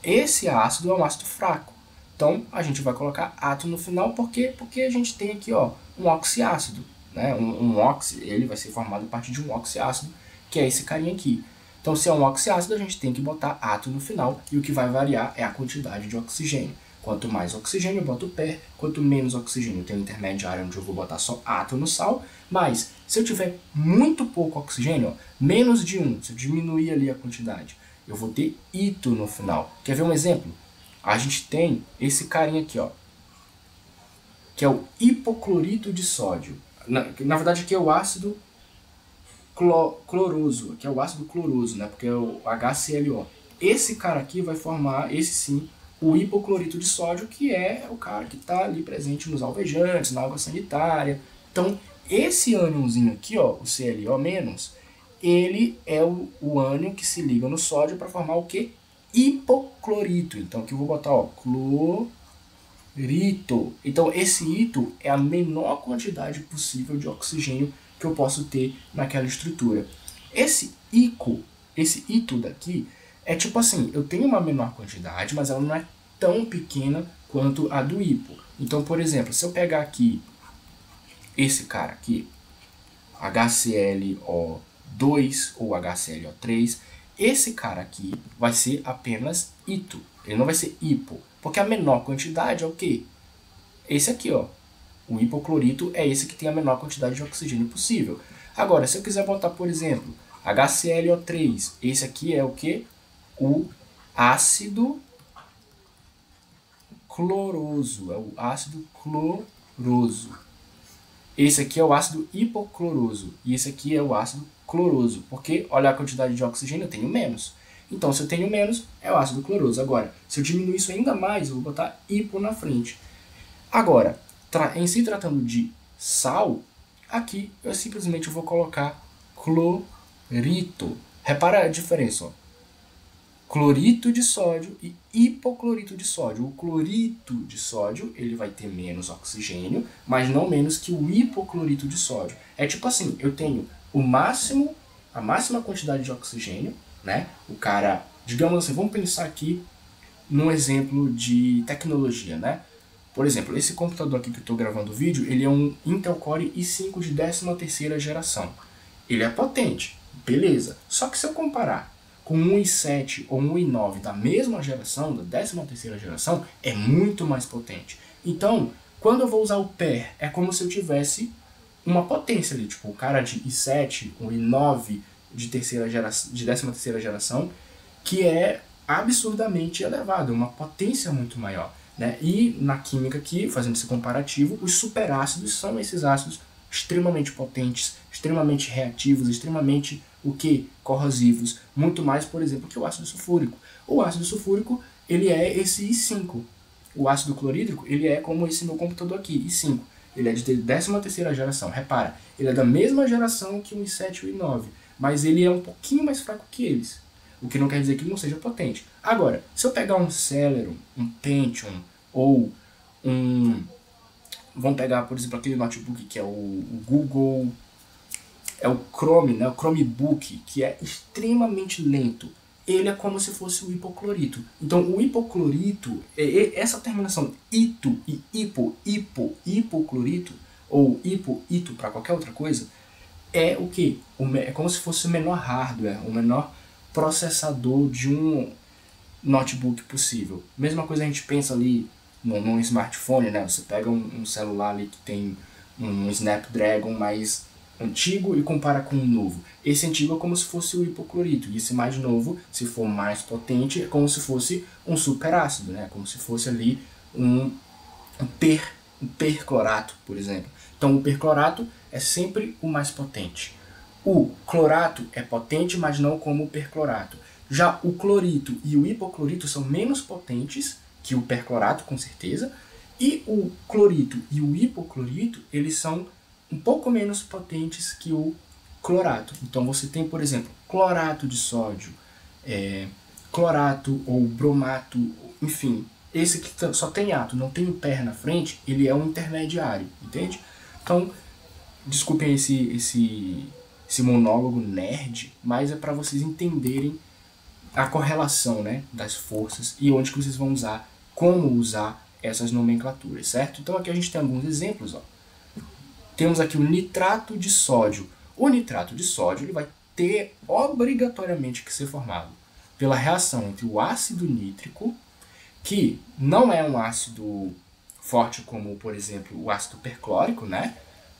Esse ácido é um ácido fraco. Então, a gente vai colocar átomo no final, por quê? Porque a gente tem aqui, ó, um oxiácido, né? Um oxi, ele vai ser formado a partir de um oxiácido, que é esse carinha aqui. Então, se é um oxiácido, a gente tem que botar átomo no final, e o que vai variar é a quantidade de oxigênio. Quanto mais oxigênio eu boto PER, quanto menos oxigênio eu tenho intermediário, onde eu vou botar só átomo sal. Mas, se eu tiver muito pouco oxigênio, ó, menos de 1, se eu diminuir ali a quantidade, eu vou ter ito no final. Quer ver um exemplo? A gente tem esse carinha aqui, ó, que é o hipoclorito de sódio. Na verdade, aqui é o ácido cloroso, que é o ácido cloroso, né? Porque é o HClO. Esse cara aqui vai formar, esse sim, o hipoclorito de sódio, que é o cara que está ali presente nos alvejantes, na água sanitária. Então, esse ânionzinho aqui, ó, o ClO-, ele é o ânion que se liga no sódio para formar o quê? Hipoclorito. Então, aqui eu vou botar, ó, clorito. Então, esse ito é a menor quantidade possível de oxigênio que eu posso ter naquela estrutura. Esse ito daqui, é tipo assim, eu tenho uma menor quantidade, mas ela não é tão pequena quanto a do hipo. Então, por exemplo, se eu pegar aqui esse cara aqui, HClO2 ou HClO3, esse cara aqui vai ser apenas ito, ele não vai ser hipo, porque a menor quantidade é o quê? Esse aqui, ó. O hipoclorito é esse que tem a menor quantidade de oxigênio possível. Agora, se eu quiser botar, por exemplo, HClO3, esse aqui é o quê? O ácido cloroso, é o ácido cloroso. Esse aqui é o ácido hipocloroso e esse aqui é o ácido cloroso, porque olha a quantidade de oxigênio, eu tenho menos. Então, se eu tenho menos, é o ácido cloroso. Agora, se eu diminuir isso ainda mais, eu vou botar hipo na frente. Agora, em se tratando de sal, aqui eu simplesmente vou colocar clorito. Repara a diferença, ó. Clorito de sódio e hipoclorito de sódio. O clorito de sódio ele vai ter menos oxigênio, mas não menos que o hipoclorito de sódio. É tipo assim, eu tenho a máxima quantidade de oxigênio, né? O cara, digamos assim, vamos pensar aqui num exemplo de tecnologia, né? Por exemplo, esse computador aqui que eu estou gravando o vídeo, ele é um Intel Core i5 de 13ª geração. Ele é potente, beleza. Só que se eu comparar com um i7 ou um i9 da mesma geração, da 13ª geração, é muito mais potente. Então, quando eu vou usar o PER, é como se eu tivesse uma potência ali, tipo o cara de i7, um i9 de 13ª geração, que é absurdamente elevado, uma potência muito maior, né? E na química aqui, fazendo esse comparativo, os superácidos são esses ácidos extremamente potentes, extremamente reativos, extremamente o que? Corrosivos, muito mais, por exemplo, que o ácido sulfúrico. O ácido sulfúrico, ele é esse I5. O ácido clorídrico, ele é como esse meu computador aqui, I5. Ele é de 13ª geração. Repara, ele é da mesma geração que o I7 e o I9, mas ele é um pouquinho mais fraco que eles. O que não quer dizer que ele não seja potente. Agora, se eu pegar um Celeron, um Pentium, ou um... Vamos pegar, por exemplo, aquele notebook que é o Google... É o Chrome, né? O Chromebook, que é extremamente lento. Ele é como se fosse o hipoclorito. Então, o hipoclorito, essa terminação ito e hipoclorito, ou ito para qualquer outra coisa, é o quê? É como se fosse o menor hardware, o menor processador de um notebook possível. Mesma coisa a gente pensa ali num smartphone, né? Você pega um celular ali que tem um Snapdragon mais antigo e compara com um novo. Esse antigo é como se fosse o hipoclorito, e esse mais novo, se for mais potente, é como se fosse um superácido, né? Como se fosse ali um perclorato, por exemplo. Então o perclorato é sempre o mais potente. O clorato é potente, mas não como o perclorato. Já o clorito e o hipoclorito são menos potentes que o perclorato, com certeza, e o clorito e o hipoclorito, eles são um pouco menos potentes que o clorato. Então você tem, por exemplo, clorato de sódio, clorato ou bromato, enfim, esse que só tem átomo, não tem o per na frente, ele é um intermediário, entende? Então, desculpem esse monólogo nerd, mas é para vocês entenderem a correlação, né, das forças e onde que vocês vão usar, como usar essas nomenclaturas, certo? Então aqui a gente tem alguns exemplos, ó. Temos aqui o nitrato de sódio. O nitrato de sódio ele vai ter obrigatoriamente que ser formado pela reação entre o ácido nítrico, que não é um ácido forte como, por exemplo, o ácido perclórico, né?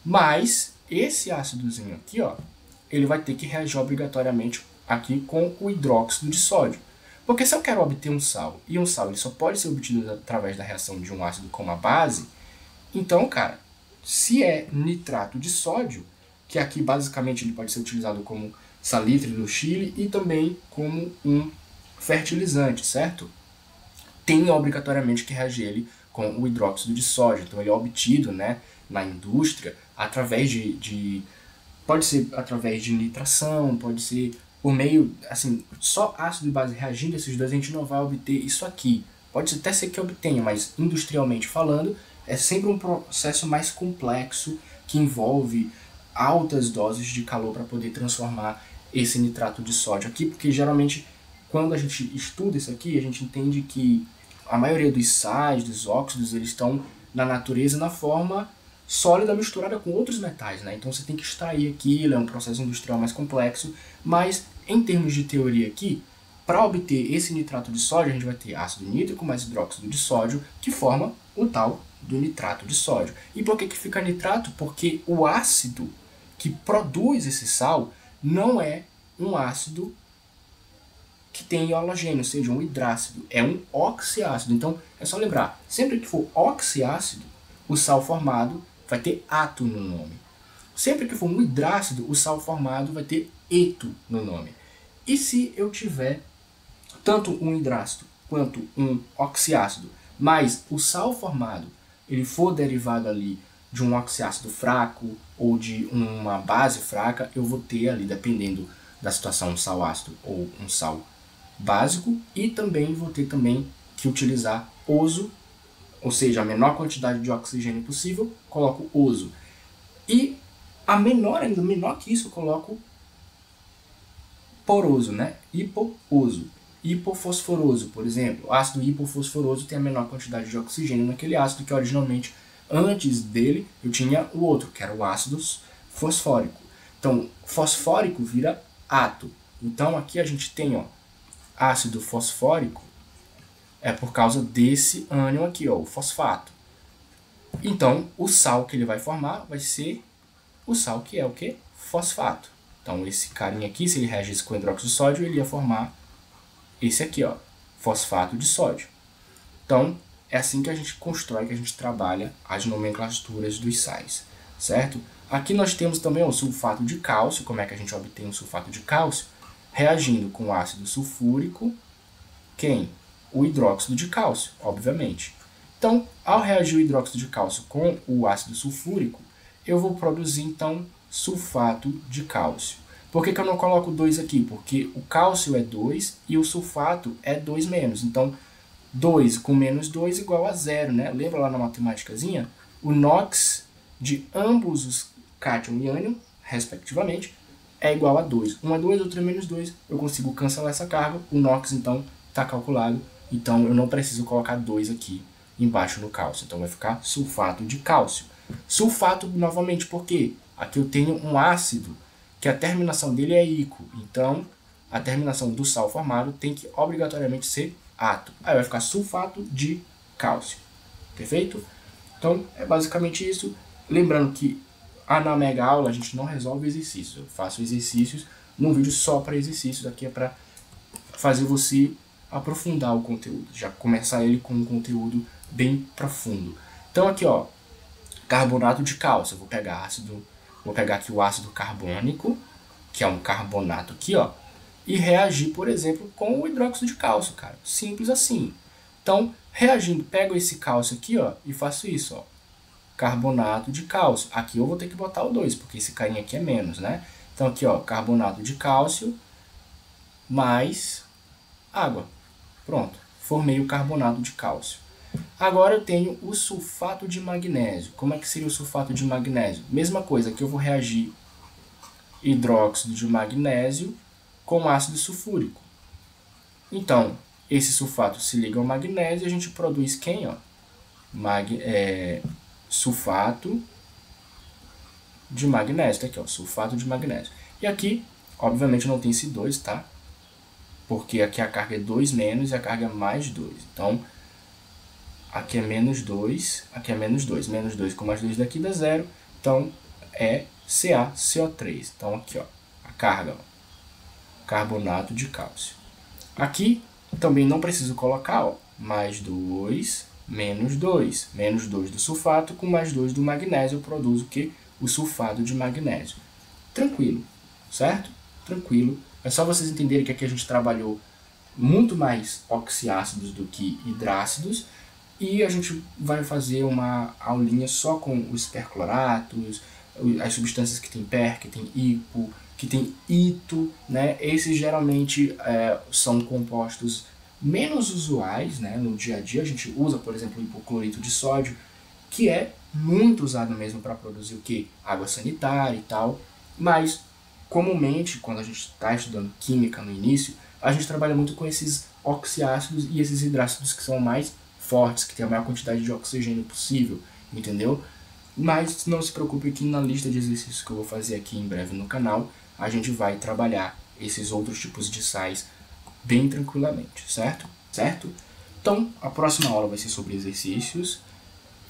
Mas esse ácidozinho aqui, ó, ele vai ter que reagir obrigatoriamente aqui com o hidróxido de sódio. Porque se eu quero obter um sal, e um sal ele só pode ser obtido através da reação de um ácido com uma base, então, cara, se é nitrato de sódio, que aqui basicamente ele pode ser utilizado como salitre no Chile e também como um fertilizante, certo? Tem obrigatoriamente que reagir ele com o hidróxido de sódio. Então ele é obtido, né, na indústria através pode ser através de nitração, pode ser por meio, assim, só ácido e base reagindo esses dois a gente não vai obter isso aqui. Pode até ser que obtenha, mas industrialmente falando, é sempre um processo mais complexo que envolve altas doses de calor para poder transformar esse nitrato de sódio aqui, porque geralmente quando a gente estuda isso aqui, a gente entende que a maioria dos sais, dos óxidos, eles estão na natureza na forma sólida misturada com outros metais, né? Então você tem que extrair aquilo, é um processo industrial mais complexo, mas em termos de teoria aqui, para obter esse nitrato de sódio, a gente vai ter ácido nítrico mais hidróxido de sódio, que forma o tal do nitrato de sódio. E por que fica nitrato? Porque o ácido que produz esse sal não é um ácido que tem halogênio, ou seja, um hidrácido, é um oxiácido. Então é só lembrar, sempre que for oxiácido, o sal formado vai ter ato no nome. Sempre que for um hidrácido, o sal formado vai ter eto no nome. E se eu tiver tanto um hidrácido quanto um oxiácido, mas o sal formado ele for derivado ali de um oxiácido fraco ou de uma base fraca, eu vou ter ali, dependendo da situação, um sal ácido ou um sal básico, e também vou ter também que utilizar oso, ou seja, a menor quantidade de oxigênio possível, coloco oso. E a menor, ainda menor que isso, eu coloco poroso, né? Hipooso. Hipofosforoso, por exemplo. O ácido hipofosforoso tem a menor quantidade de oxigênio naquele ácido que originalmente, antes dele, eu tinha o outro, que era o ácido fosfórico. Então, fosfórico vira ato. Então, aqui a gente tem, ó, ácido fosfórico, é por causa desse ânion aqui, ó, o fosfato. Então, o sal que ele vai formar vai ser o sal que é o quê? Fosfato. Então, esse carinha aqui, se ele reagisse com hidróxido de sódio, ele ia formar esse aqui, ó, fosfato de sódio. Então, é assim que a gente constrói, que a gente trabalha as nomenclaturas dos sais. certo? Aqui nós temos também o sulfato de cálcio. Como é que a gente obtém o sulfato de cálcio? Reagindo com o ácido sulfúrico, quem? O hidróxido de cálcio, obviamente. Então, ao reagir o hidróxido de cálcio com o ácido sulfúrico, eu vou produzir, então, sulfato de cálcio. Por que eu não coloco 2 aqui? Porque o cálcio é 2 e o sulfato é 2 menos. Então, 2 com menos 2 igual a 0, né? Lembra lá na matemáticazinha? O NOx de ambos os cátion e ânion, respectivamente, é igual a 2. Um é 2, outro é menos 2. Eu consigo cancelar essa carga. O NOx, então, está calculado. Então, eu não preciso colocar 2 aqui embaixo no cálcio. Então, vai ficar sulfato de cálcio. Sulfato, novamente, por quê? Aqui eu tenho um ácido que a terminação dele é ico. Então, a terminação do sal formado tem que obrigatoriamente ser ato. Aí vai ficar sulfato de cálcio. Perfeito? Então, é basicamente isso. Lembrando que na mega aula a gente não resolve exercícios. Eu faço exercícios num vídeo só para exercícios. Aqui é para fazer você aprofundar o conteúdo. Já começar ele com um conteúdo bem profundo. Então, aqui, ó, carbonato de cálcio. Eu vou pegar aqui o ácido carbônico, que é um carbonato aqui, ó, e reagir, por exemplo, com o hidróxido de cálcio, cara. Simples assim. Então, reagindo, pego esse cálcio aqui, ó, e faço isso, ó. Carbonato de cálcio. Aqui eu vou ter que botar o 2, porque esse carinha aqui é menos, né? Então, aqui, ó, carbonato de cálcio mais água. Pronto. Formei o carbonato de cálcio. Agora eu tenho o sulfato de magnésio. Como é que seria o sulfato de magnésio? Mesma coisa, que eu vou reagir hidróxido de magnésio com ácido sulfúrico. Então, esse sulfato se liga ao magnésio e a gente produz quem? Ó? Sulfato de magnésio. Tá aqui, ó, sulfato de magnésio. E aqui, obviamente, não tem esse 2, tá? Porque aqui a carga é 2 menos e a carga é mais 2. Então, aqui é menos 2, aqui é menos 2. Menos 2 com mais 2 daqui dá 0. Então, é CaCO3. Então, aqui, ó, a carga, ó, carbonato de cálcio. Aqui, também não preciso colocar, ó, mais 2, menos 2. Menos 2 do sulfato com mais 2 do magnésio, eu produzo o quê? O sulfato de magnésio. Tranquilo, certo? Tranquilo. É só vocês entenderem que aqui a gente trabalhou muito mais oxiácidos do que hidrácidos. E a gente vai fazer uma aulinha só com os percloratos, as substâncias que tem per, que tem hipo, que tem ito, né? Esses geralmente são compostos menos usuais, né? No dia a dia. A gente usa, por exemplo, o hipoclorito de sódio, que é muito usado mesmo para produzir o quê? Água sanitária e tal. Mas, comumente, quando a gente está estudando química no início, a gente trabalha muito com esses oxiácidos e esses hidrácidos que são mais fortes, que tem a maior quantidade de oxigênio possível, entendeu? Mas não se preocupe que na lista de exercícios que eu vou fazer aqui em breve no canal, a gente vai trabalhar esses outros tipos de sais bem tranquilamente, certo? Certo? Então, a próxima aula vai ser sobre exercícios.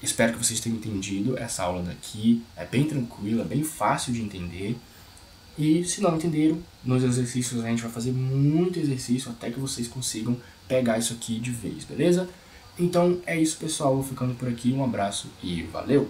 Espero que vocês tenham entendido essa aula daqui. É bem tranquila, bem fácil de entender. E se não entenderam, nos exercícios a gente vai fazer muito exercício até que vocês consigam pegar isso aqui de vez, beleza? Então é isso, pessoal. Vou ficando por aqui. Um abraço e valeu!